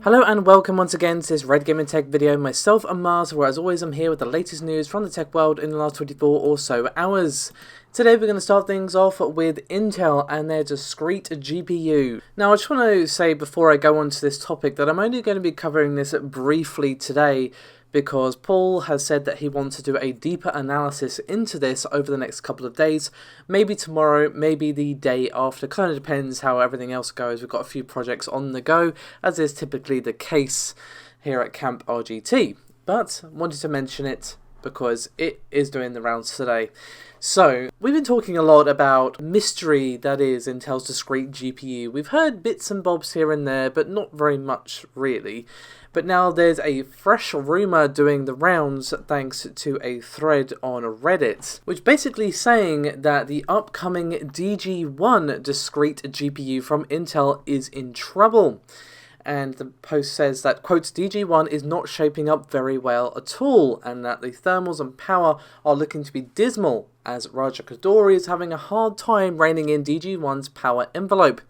Hello and welcome once again to this Red Gaming Tech video. Myself and Mars, where as always I'm here with the latest news from the tech world in the last 24 or so hours. Today we're going to start things off with Intel and their Discrete GPU. Now I just want to say before I go on to this topic that I'm only going to be covering this briefly today, because Paul has said that he wants to do a deeper analysis into this over the next couple of days, maybe tomorrow, maybe the day after, kind of depends how everything else goes. We've got a few projects on the go, as is typically the case here at Camp RGT, but wanted to mention it because it is doing the rounds today. So, we've been talking a lot about mystery that is Intel's Discrete GPU. We've heard bits and bobs here and there, but not very much really. But now there's a fresh rumour doing the rounds thanks to a thread on Reddit, which basically saying that the upcoming DG1 Discrete GPU from Intel is in trouble. And the post says that, quote, DG1 is not shaping up very well at all, and that the thermals and power are looking to be dismal, as Raja Koduri is having a hard time reining in DG1's power envelope.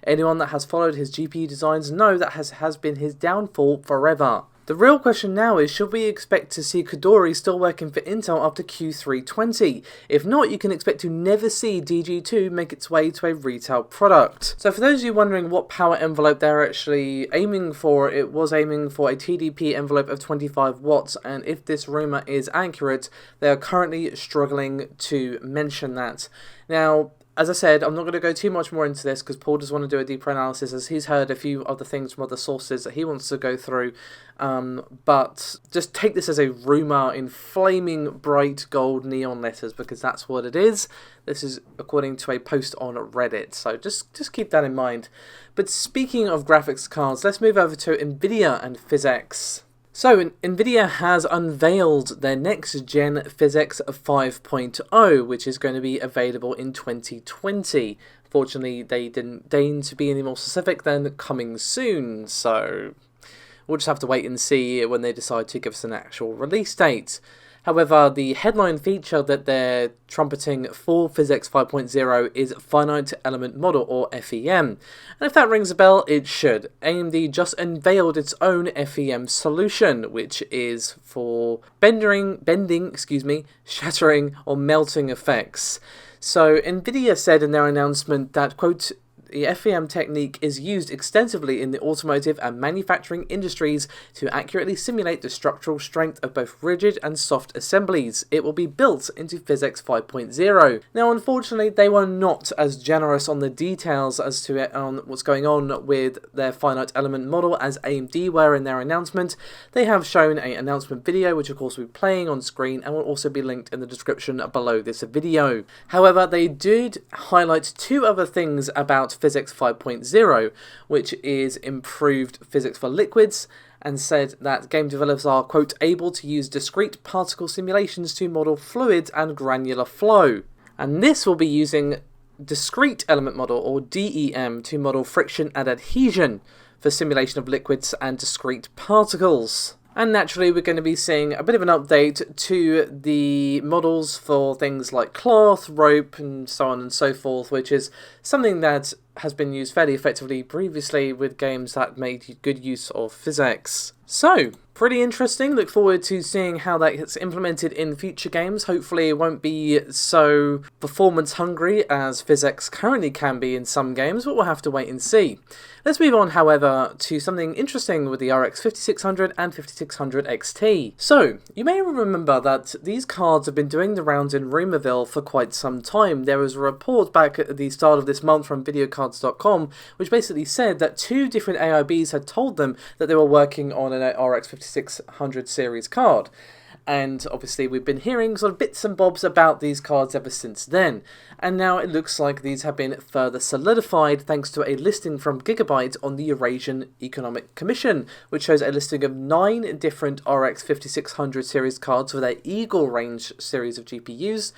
Anyone that has followed his GPU designs know that has been his downfall forever. The real question now is, should we expect to see Koduri still working for Intel after Q3 20? If not, you can expect to never see DG2 make its way to a retail product. So for those of you wondering what power envelope they're actually aiming for, it was aiming for a TDP envelope of 25 watts, and if this rumour is accurate, they are currently struggling to mention that. Now, as I said, I'm not going to go too much more into this because Paul does want to do a deeper analysis, as he's heard a few other things from other sources that he wants to go through. But just take this as a rumour in flaming bright gold neon letters, because that's what it is. This is according to a post on Reddit, so just keep that in mind. But speaking of graphics cards, let's move over to Nvidia and Physx. So, Nvidia has unveiled their next-gen Physx 5.0, which is going to be available in 2020. Fortunately, they didn't deign to be any more specific than coming soon, so we'll just have to wait and see when they decide to give us an actual release date. However, the headline feature that they're trumpeting for Physx 5.0 is Finite Element Model, or FEM. And if that rings a bell, it should. AMD just unveiled its own FEM solution, which is for bending, shattering, or melting effects. So, Nvidia said in their announcement that, quote, the FEM technique is used extensively in the automotive and manufacturing industries to accurately simulate the structural strength of both rigid and soft assemblies. It will be built into Physx 5.0. Now, unfortunately, they were not as generous on the details as to what's going on with their finite element model as AMD were in their announcement. They have shown an announcement video, which of course will be playing on screen and will also be linked in the description below this video. However, they did highlight two other things about Physx 5.0, which is improved physics for liquids, and said that game developers are, quote, able to use discrete particle simulations to model fluids and granular flow. And this will be using discrete element model, or DEM, to model friction and adhesion for simulation of liquids and discrete particles. And naturally, we're going to be seeing a bit of an update to the models for things like cloth, rope, and so on and so forth, which is something that has been used fairly effectively previously with games that made good use of Physx. So, pretty interesting. Look forward to seeing how that gets implemented in future games. Hopefully it won't be so performance hungry as Physx currently can be in some games, but we'll have to wait and see. Let's move on, however, to something interesting with the RX 5600 and 5600 XT. So, you may remember that these cards have been doing the rounds in Rumourville for quite some time. There was a report back at the start of this month from videocards.com which basically said that two different AIBs had told them that they were working on an RX 5600 series card. And obviously we've been hearing sort of bits and bobs about these cards ever since then. And now it looks like these have been further solidified thanks to a listing from Gigabyte on the Eurasian Economic Commission, which shows a listing of 9 different RX 5600 series cards for their Eagle range series of GPUs,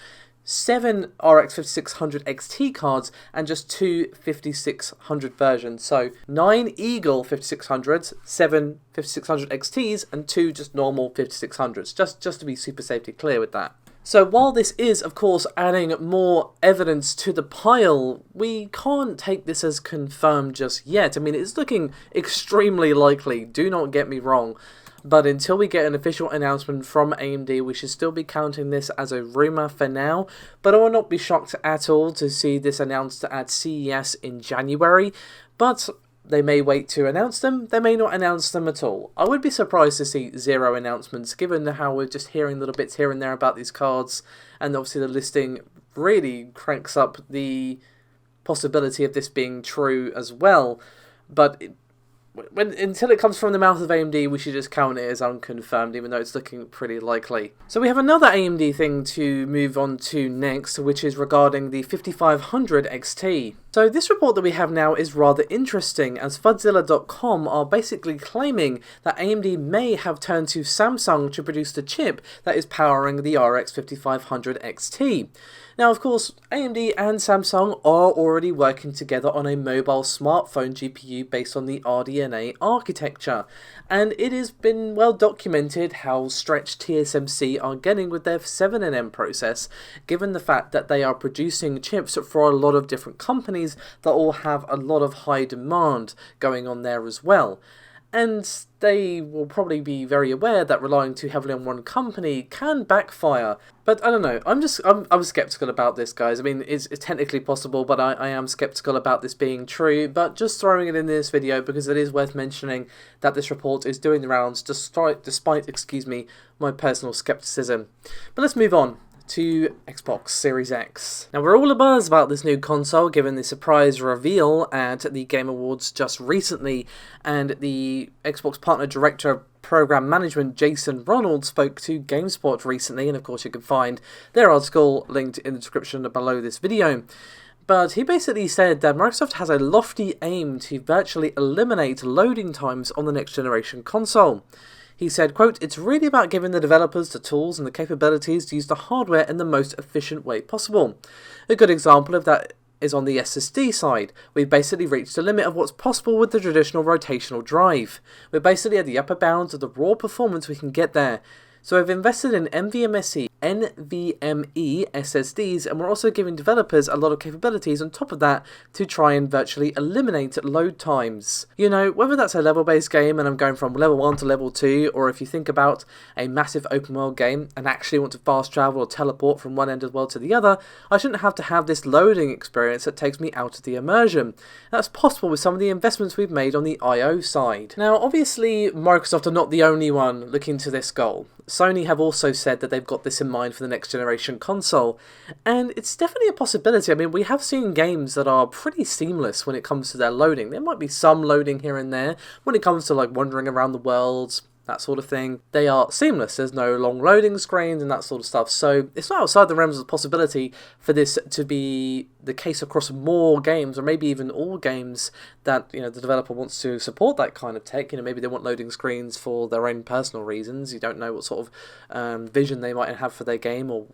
7 RX 5600 XT cards, and just 2 5600 versions. So 9 Eagle 5600s, 7 5600 XTs, and 2 just normal 5600s, just to be super safety clear with that. So while this is, of course, adding more evidence to the pile, we can't take this as confirmed just yet. I mean, it's looking extremely likely, do not get me wrong. But until we get an official announcement from AMD, we should still be counting this as a rumour for now. But I will not be shocked at all to see this announced at CES in January. But they may wait to announce them, they may not announce them at all. I would be surprised to see zero announcements, given how we're just hearing little bits here and there about these cards, and obviously the listing really cranks up the possibility of this being true as well. But until it comes from the mouth of AMD, we should just count it as unconfirmed, even though it's looking pretty likely. So we have another AMD thing to move on to next, which is regarding the 5500 XT. So this report that we have now is rather interesting, as Fudzilla.com are basically claiming that AMD may have turned to Samsung to produce the chip that is powering the RX 5500 XT. Now, of course, AMD and Samsung are already working together on a mobile smartphone GPU based on the RDNA architecture, and it has been well documented how stretched TSMC are getting with their 7nm process, given the fact that they are producing chips for a lot of different companies that all have a lot of high demand going on there as well. And they will probably be very aware that relying too heavily on one company can backfire. But I don't know, I'm skeptical about this, guys. I mean, it's technically possible, but I am skeptical about this being true. But just throwing it in this video because it is worth mentioning that this report is doing the rounds despite my personal skepticism. But let's move on to Xbox Series X. Now, we're all abuzz about this new console given the surprise reveal at the Game Awards just recently, and the Xbox Partner Director of Program Management Jason Ronald spoke to GameSpot recently, and of course you can find their article linked in the description below this video. But he basically said that Microsoft has a lofty aim to virtually eliminate loading times on the next generation console. He said, quote, "It's really about giving the developers the tools and the capabilities to use the hardware in the most efficient way possible. A good example of that is on the SSD side. We've basically reached the limit of what's possible with the traditional rotational drive. We're basically at the upper bounds of the raw performance we can get there. So we've invested in NVMe SSDs, and we're also giving developers a lot of capabilities on top of that to try and virtually eliminate load times. You know, whether that's a level-based game and I'm going from level 1 to level 2, or if you think about a massive open-world game and actually want to fast travel or teleport from one end of the world to the other, I shouldn't have to have this loading experience that takes me out of the immersion. That's possible with some of the investments we've made on the I/O side." Now, obviously, Microsoft are not the only one looking to this goal. Sony have also said that they've got this in mind for the next generation console, and it's definitely a possibility. I mean, we have seen games that are pretty seamless when it comes to their loading. There might be some loading here and there when it comes to like wandering around the world, that sort of thing. They are seamless. There's no long loading screens and that sort of stuff. So it's not outside the realms of the possibility for this to be the case across more games, or maybe even all games that, you know, the developer wants to support that kind of tech. You know, maybe they want loading screens for their own personal reasons. You don't know what sort of vision they might have for their game, or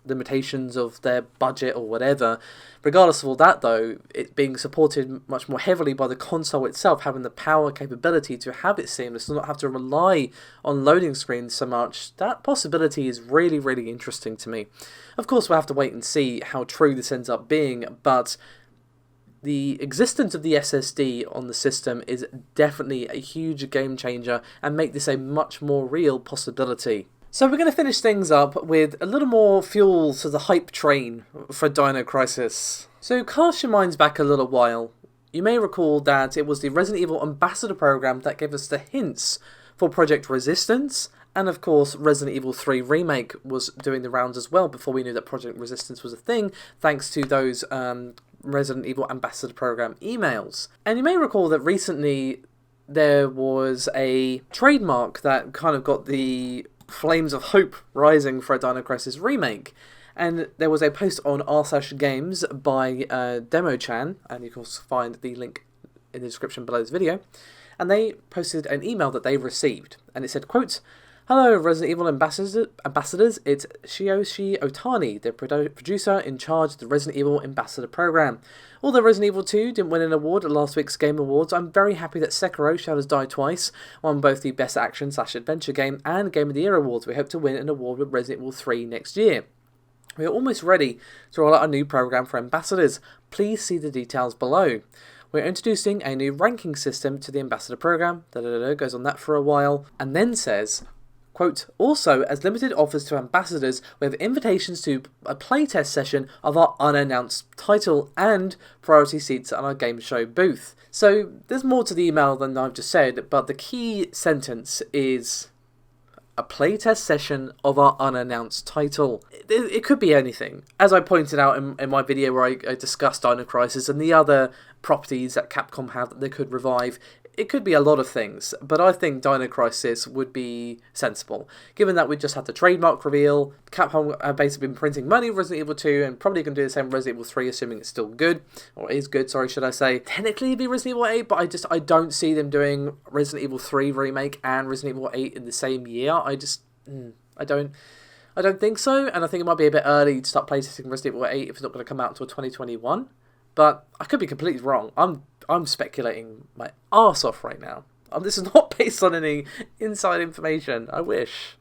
limitations of their budget or whatever. Regardless of all that though, it being supported much more heavily by the console itself, having the power capability to have it seamless and not have to rely on loading screens so much, that possibility is really, really interesting to me. Of course, we'll have to wait and see how true this ends up being, but the existence of the SSD on the system is definitely a huge game changer and make this a much more real possibility. So we're going to finish things up with a little more fuel to the hype train for Dino Crisis. So cast your minds back a little while. You may recall that it was the Resident Evil Ambassador program that gave us the hints for Project Resistance, and of course Resident Evil 3 Remake was doing the rounds as well before we knew that Project Resistance was a thing, thanks to those Resident Evil Ambassador program emails. And you may recall that recently there was a trademark that kind of got the flames of hope rising for a Dino Crisis remake, and there was a post on r/games by Demo-chan, and you can also find the link in the description below this video, and they posted an email that they received, and it said, quote, Hello Resident Evil ambassadors, it's Shiyoshi Otani, the producer in charge of the Resident Evil Ambassador Program. Although Resident Evil 2 didn't win an award at last week's Game Awards, I'm very happy that Sekiro: Shadows Die Twice won both the Best Action/Adventure Game and Game of the Year awards. We hope to win an award with Resident Evil 3 next year. We are almost ready to roll out a new program for ambassadors. Please see the details below. We're introducing a new ranking system to the ambassador program, goes on that for a while, and then says, quote, also, as limited offers to ambassadors, we have invitations to a playtest session of our unannounced title and priority seats on our game show booth. So there's more to the email than I've just said, but the key sentence is a playtest session of our unannounced title. It could be anything. As I pointed out in my video where I discussed Dino Crisis and the other properties that Capcom have that they could revive, it could be a lot of things, but I think Dino Crisis would be sensible. Given that we just had the trademark reveal, Capcom have basically been printing money with Resident Evil 2 and probably going to do the same with Resident Evil 3, assuming it's still good, or is good, sorry, should I say. Technically it'd be Resident Evil 8, but I don't see them doing Resident Evil 3 remake and Resident Evil 8 in the same year. I don't think so, and I think it might be a bit early to start playtesting Resident Evil 8 if it's not going to come out until 2021. But I could be completely wrong. I'm speculating my arse off right now. This is not based on any inside information. I wish.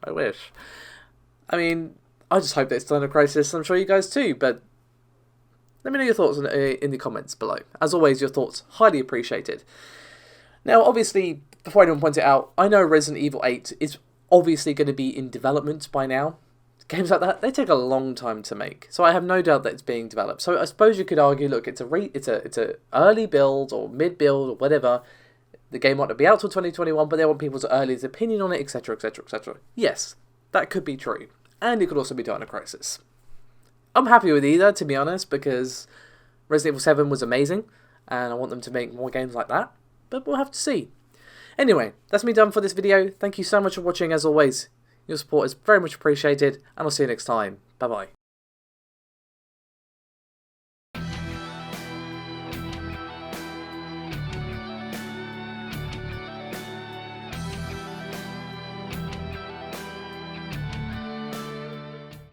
I mean, I just hope that it's Dino Crisis. I'm sure you guys too, but let me know your thoughts in the comments below. As always, your thoughts highly appreciated. Now, obviously, before anyone points it out, I know Resident Evil 8 is obviously going to be in development by now. Games like that, they take a long time to make, so I have no doubt that it's being developed. So I suppose you could argue, look, it's a early build or mid build or whatever. The game might not be out till 2021, but they want people's earliest opinion on it, etc., etc., etc. Yes, that could be true, and it could also be Dino Crisis. I'm happy with either, to be honest, because Resident Evil 7 was amazing, and I want them to make more games like that. But we'll have to see. Anyway, that's me done for this video. Thank you so much for watching, as always. Your support is very much appreciated, and I'll see you next time. Bye-bye.